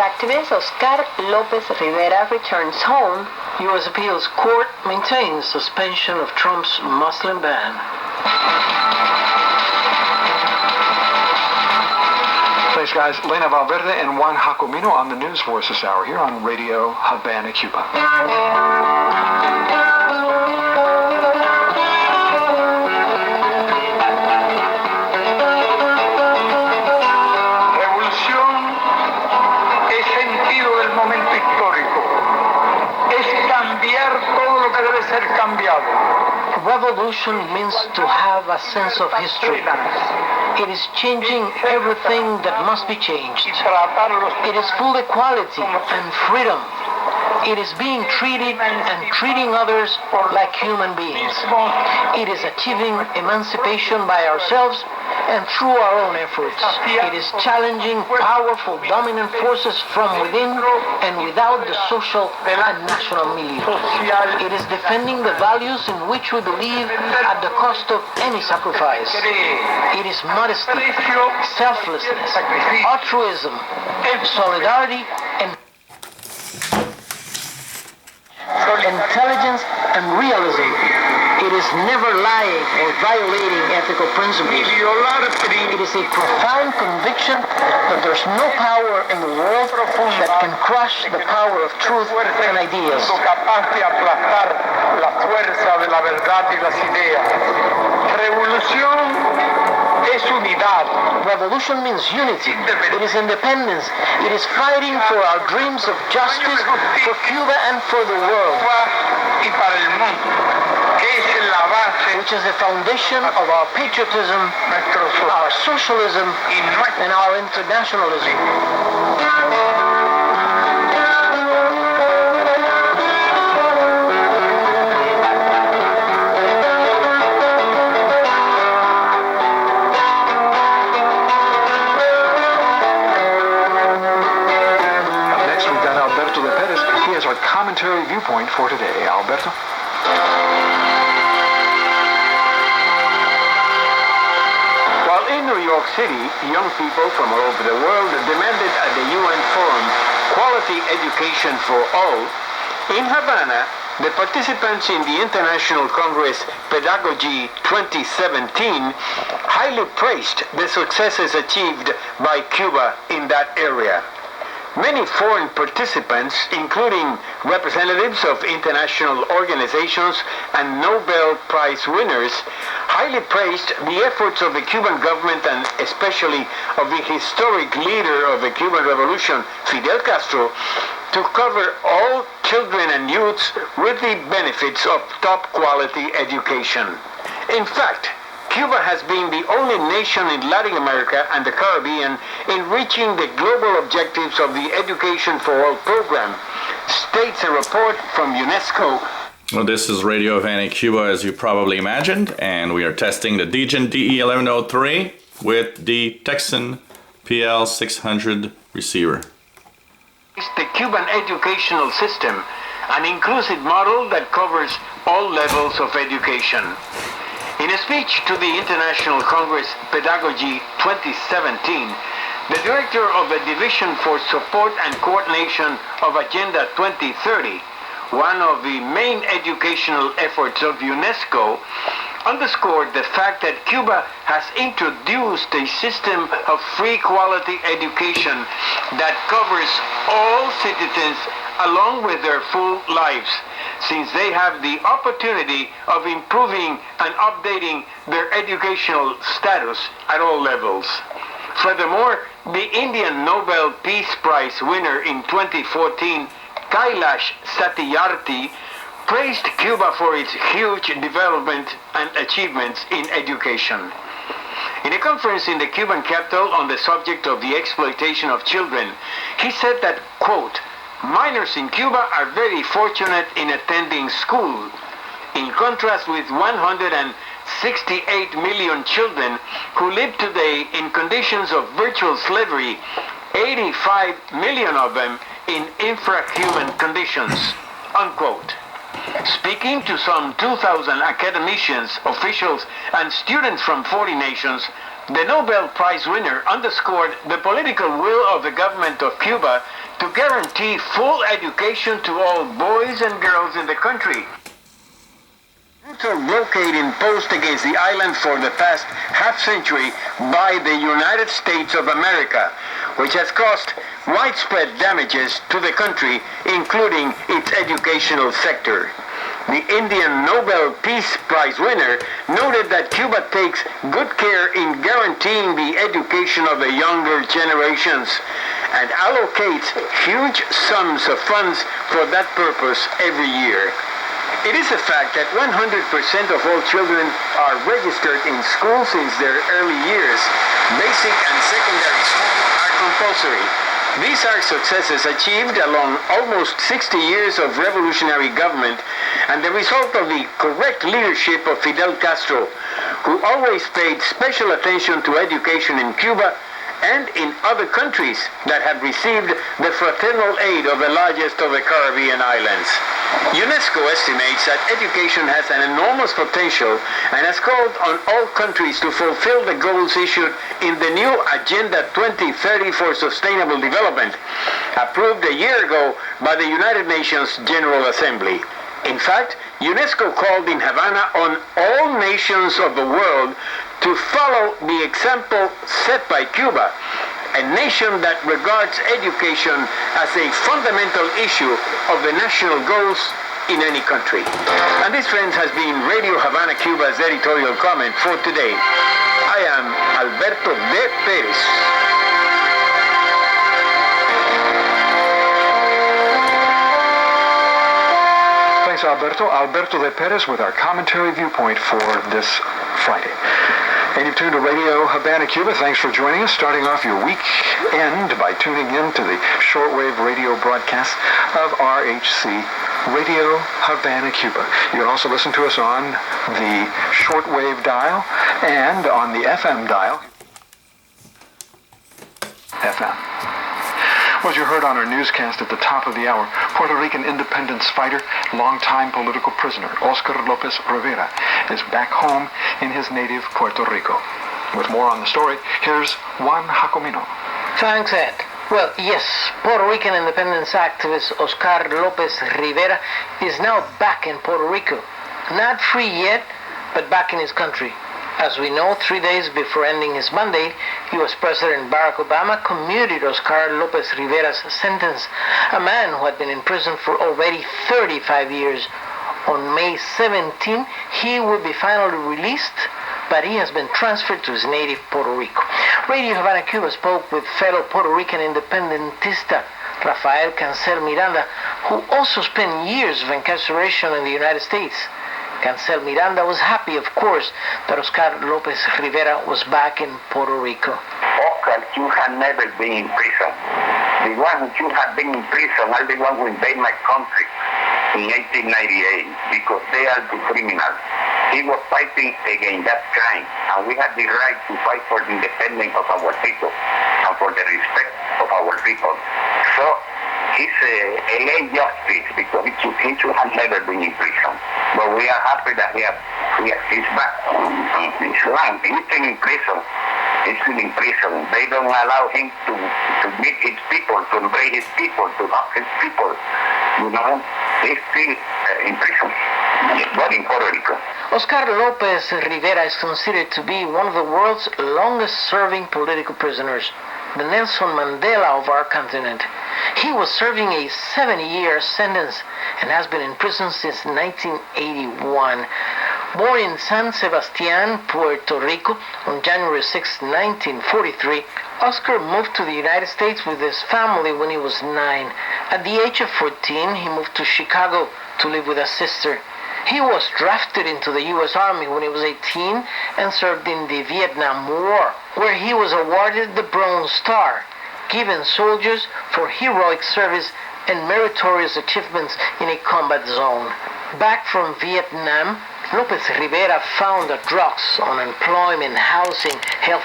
activist Oscar López Rivera returns home. U.S. Appeals Court maintains suspension of Trump's Muslim ban. Thanks, guys. Lena Valverde and Juan Jacomino on the News Voice this hour here on Radio Habana, Cuba. Revolution means to have a sense of history. It is changing everything that must be changed. It is full equality and freedom. It is being treated and treating others like human beings. It is achieving emancipation by ourselves and through our own efforts. It is challenging powerful dominant forces from within and without the social and national milieu. It is defending the values in which we believe at the cost of any sacrifice. It is modesty, selflessness, altruism, solidarity, and intelligence and realism. It is never lying or violating ethical principles. It is a profound conviction that there's no power in the world that can crush the power of truth and ideas. Revolution means unity. It is independence. It is fighting for our dreams of justice for Cuba and for the world, which is the foundation of our patriotism, our socialism, and our internationalism. Our commentary viewpoint for today. Alberto? While in New York City, young people from all over the world demanded at the UN Forum quality education for all, in Havana, the participants in the International Congress Pedagogy 2017 highly praised the successes achieved by Cuba in that area. Many foreign participants, including representatives of international organizations and Nobel Prize winners, highly praised the efforts of the Cuban government and especially of the historic leader of the Cuban Revolution, Fidel Castro, to cover all children and youths with the benefits of top-quality education. In fact, Cuba has been the only nation in Latin America and the Caribbean in reaching the global objectives of the Education for All program, states a report from UNESCO. Well, this is Radio Havana, Cuba, as you probably imagined, and we are testing the Degen DE1103 with the Tecsun PL600 receiver. The Cuban educational system, an inclusive model that covers all levels of education. In a speech to the International Congress Pedagogy 2017, the director of the Division for Support and Coordination of Agenda 2030, one of the main educational efforts of UNESCO, underscored the fact that Cuba has introduced a system of free quality education that covers all citizens along with their full lives, since they have the opportunity of improving and updating their educational status at all levels. Furthermore, the Indian Nobel Peace Prize winner in 2014, Kailash Satyarthi, praised Cuba for its huge development and achievements in education. In a conference in the Cuban capital on the subject of the exploitation of children, he said that, quote, "Minors in Cuba are very fortunate in attending school. In contrast with 168 million children who live today in conditions of virtual slavery, 85 million of them in infrahuman conditions," unquote. Speaking to some 2,000 academicians, officials, and students from 40 nations, the Nobel Prize winner underscored the political will of the government of Cuba to guarantee full education to all boys and girls in the country. Blockade imposed against the island for the past half-century by the United States of America, which has caused widespread damages to the country, including its educational sector. The Indian Nobel Peace Prize winner noted that Cuba takes good care in guaranteeing the education of the younger generations and allocates huge sums of funds for that purpose every year. It is a fact that 100% of all children are registered in school since their early years. Basic and secondary school are compulsory. These are successes achieved along almost 60 years of revolutionary government and the result of the correct leadership of Fidel Castro, who always paid special attention to education in Cuba and in other countries that have received the fraternal aid of the largest of the Caribbean islands. UNESCO estimates that education has an enormous potential and has called on all countries to fulfill the goals issued in the new Agenda 2030 for Sustainable Development, approved a year ago by the United Nations General Assembly. In fact, UNESCO called in Havana on all nations of the world to follow the example set by Cuba, a nation that regards education as a fundamental issue of the national goals in any country. And this, friends, has been Radio Habana Cuba's editorial comment for today. I am Alberto de Perez. Thanks, Alberto. Alberto de Perez with our commentary viewpoint for this Friday. And you've tuned to Radio Habana Cuba. Thanks for joining us, starting off your weekend by tuning in to the shortwave radio broadcast of RHC Radio Habana Cuba. You can also listen to us on the shortwave dial and on the FM dial. FM. Well, as you heard on our newscast at the top of the hour, Puerto Rican independence fighter, longtime political prisoner, Oscar Lopez Rivera, is back home in his native Puerto Rico. With more on the story, here's Juan Jacomino. Thanks, Ed. Well, yes, Puerto Rican independence activist Oscar Lopez Rivera is now back in Puerto Rico. Not free yet, but back in his country. As we know, 3 days before ending his mandate, U.S. President Barack Obama commuted Oscar Lopez Rivera's sentence, a man who had been in prison for already 35 years. On May 17, he will be finally released, but he has been transferred to his native Puerto Rico. Radio Habana Cuba spoke with fellow Puerto Rican independentista Rafael Cancel Miranda, who also spent years of incarceration in the United States. Cancel Miranda was happy, of course, that Oscar Lopez Rivera was back in Puerto Rico. Oscar, you have never been in prison. The one who have been in prison are the one who invaded my country in 1898 because they are the criminals. He was fighting against that crime, and we have the right to fight for the independence of our people and for the respect of our people. So it's a late justice because he should have never been in prison. But we are happy that he's back. It's long. He's still in prison. He's still in prison. They don't allow him to meet his people, to embrace his people, to help his people. You know, he's still in prison. But in Puerto Rico. Oscar Lopez Rivera is considered to be one of the world's longest-serving political prisoners, the Nelson Mandela of our continent. He was serving a 70-year sentence and has been in prison since 1981. Born in San Sebastian, Puerto Rico, on January 6, 1943, Oscar moved to the United States with his family when he was 9. At the age of 14, he moved to Chicago to live with a sister. He was drafted into the U.S. Army when he was 18 and served in the Vietnam War, where he was awarded the Bronze Star, given soldiers for heroic service and meritorious achievements in a combat zone. Back from Vietnam, Lopez Rivera found that drugs, unemployment, housing, health